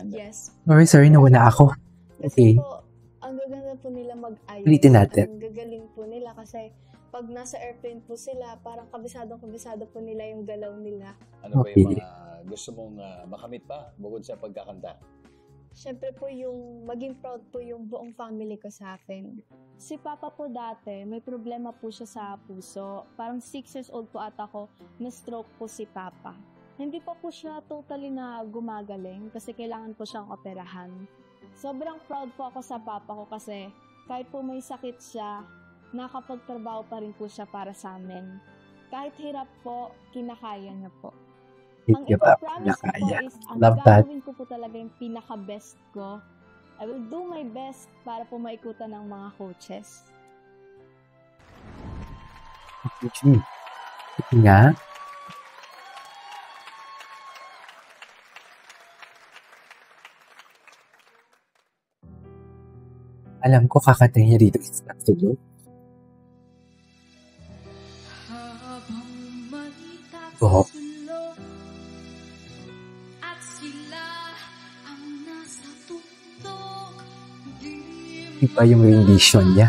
Yes. Sorry, nawala ako. Kasi Okay. po, ang gaganda po nila mag-ayos. Ulitin natin. Ang gagaling po nila kasi pag nasa airplane po sila, parang kabisado po nila yung galaw nila. Ano ba yung Okay. mga gusto mong makamit pa bukod sa pagkakanta? Siyempre po yung maging proud po yung buong family ko sa akin. Si Papa po dati, may problema po siya sa puso. Parang 6 years old po ata ko, na-stroke po si Papa. Hindi pa po siya totally na gumagaling kasi kailangan po siyang operahan. Sobrang proud po ako sa Papa ko kasi kahit po may sakit siya, nakapagtrabaho pa rin po siya para sa amin. Kahit hirap po, kinakaya niya po. Ang Give up. ipapromise ko po Nakaya. is, ang Love that. gagawin ko po talaga yung pinaka-best ko. I will do my best para po maikutan ng mga coaches. Okay. Ito nga. Alam ko kakatayin niya dito sa studio. Oo. Iba yung rendition niya.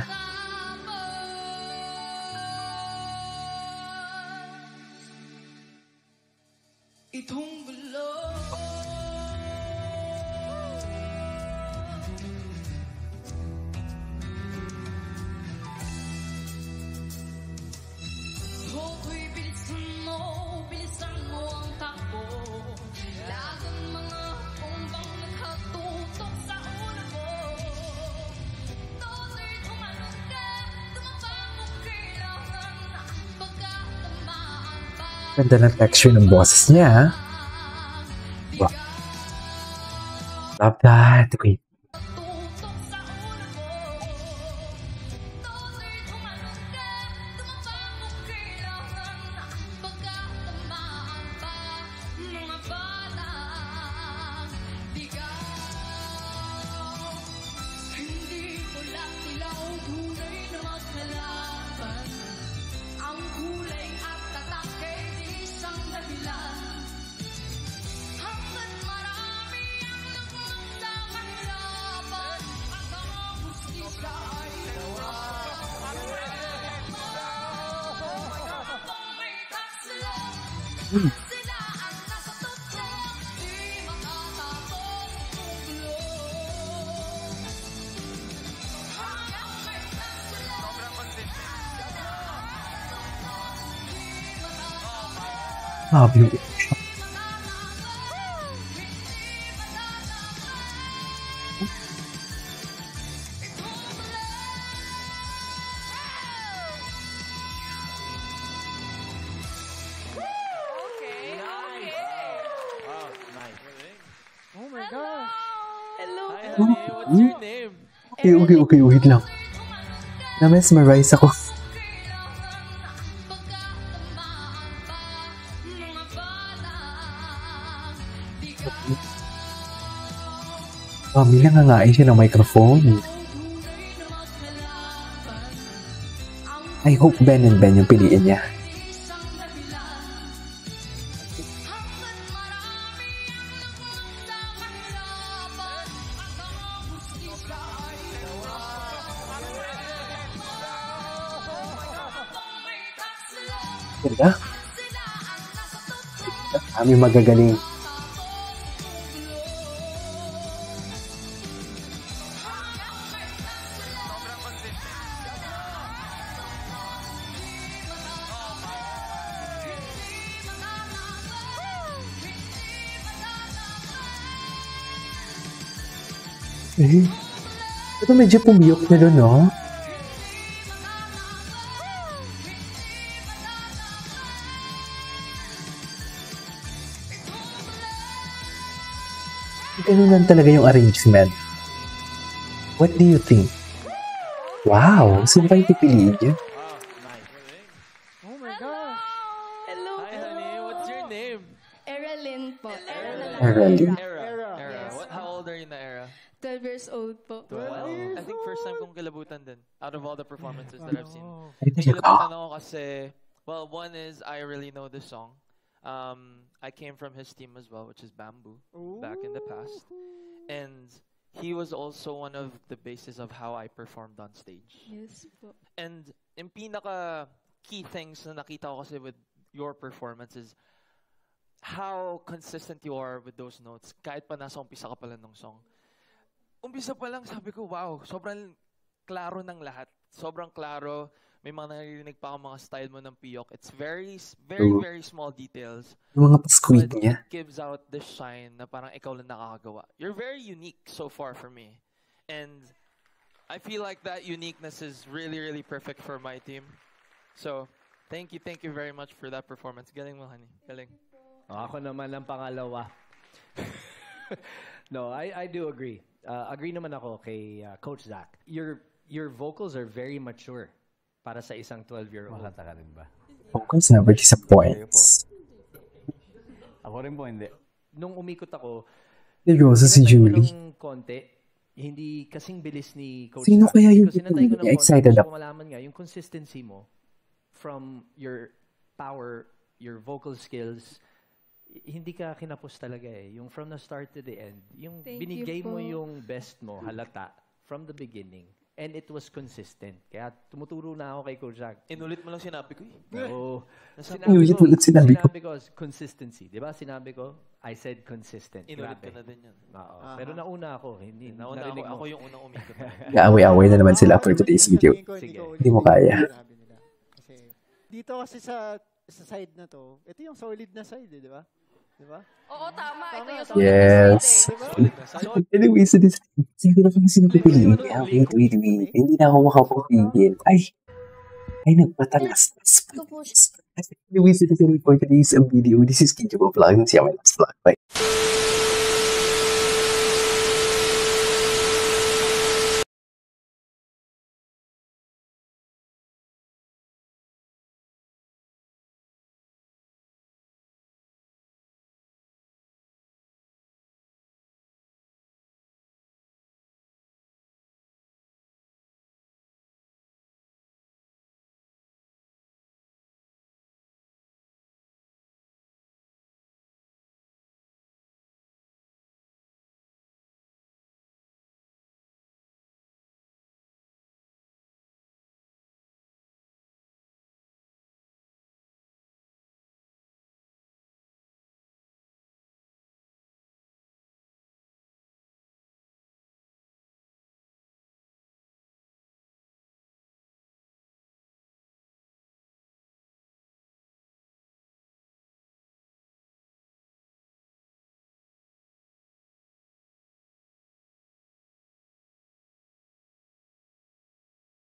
Ganda ng texture ng boses niya, ha? Wow. Love that. Okay. Beautiful. Oh my gosh. Hello! Hi, honey. What's your name? Okay, wait lang. Na-mesmerize ako. Mami, nangangain siya ng microphone. I hope Ben and Ben yung piliin niya. Ganda. Kami magagaling. Ito medyo pumiyok na doon, no? Ganun lang talaga yung arrangement. What do you think? Wow! Sino kayo pipiliin niya? Oh my gosh. Hello Hi, honey. What's your name? Eralyn po. Eralyn. Era. How old are you na, Era? 12 years old po. 12. I think first time kong kilabutan din out of all the performances that I've seen. Ay, talaga. Kilabutan ako kasi, well, one is I really know this song. I came from his team as well, which is Bamboo, back in the past. And he was also one of the bases of how I performed on stage. Yes po. And yung pinaka key things na nakita ko kasi with your performance is how consistent you are with those notes. Kahit pa nasa umpisa ka pala ng song. Umpisa pa lang sabi ko, wow, sobrang klaro ng lahat. Sobrang klaro. May mga naririnig pa ako mga style mo ng piyok. It's very, very small details. Yung mga pa-squid But niya. it gives out this shine na parang ikaw lang nakakagawa. You're very unique so far for me. And I feel like that uniqueness is really, really perfect for my team. So, thank you very much for that performance. Galing mo, honey. Galing. Ako naman ang pangalawa. No, I do agree. Agree naman ako kay Coach Zach. Your vocals are very mature para sa isang 12-year-old. Makanta ka rin ba? Focus never disappoints. Ako rin po, hindi. Nung umikot ako, Seryoso si Julie. ng konti, hindi kasing bilis ni Coach Sino Zach. kaya yung Kasi sinantay ko ng konti, excited gusto ako? ko malaman nga, yung consistency mo from your power, your vocal skills, hindi ka kinapos talaga eh. Yung from the start to the end, yung Thank binigay you mo po. yung best mo, halata, from the beginning. And it was consistent. Kaya tumuturo na ako kay Coach Zach. Inulit mo lang sinabi ko eh. Oo. Inulit ulit sinabi ko. Sinabi ko, consistency. Di ba? Sinabi ko, I said consistent. Inulit Grabe. ko na din yun. Oo. Pero nauna ako. Hindi, Nauna narinig ako mo. yung unang umikot. Kaaway-away na naman sila for today's video. Sige. Hindi mo kaya. Sabi nila. Kasi dito kasi sa side na to, ito yung solid na side, di ba? Di ba? Oo, tama. Ito yung Yes. Anyway, so this, siguro kung sino pipiliin. Wait. Hindi na ako makapagpigil. Ay, nagpatalas. Ito po siya. Anyway, so this is for today's video. This is Kinjo Vlog. See you on my next vlog. Bye.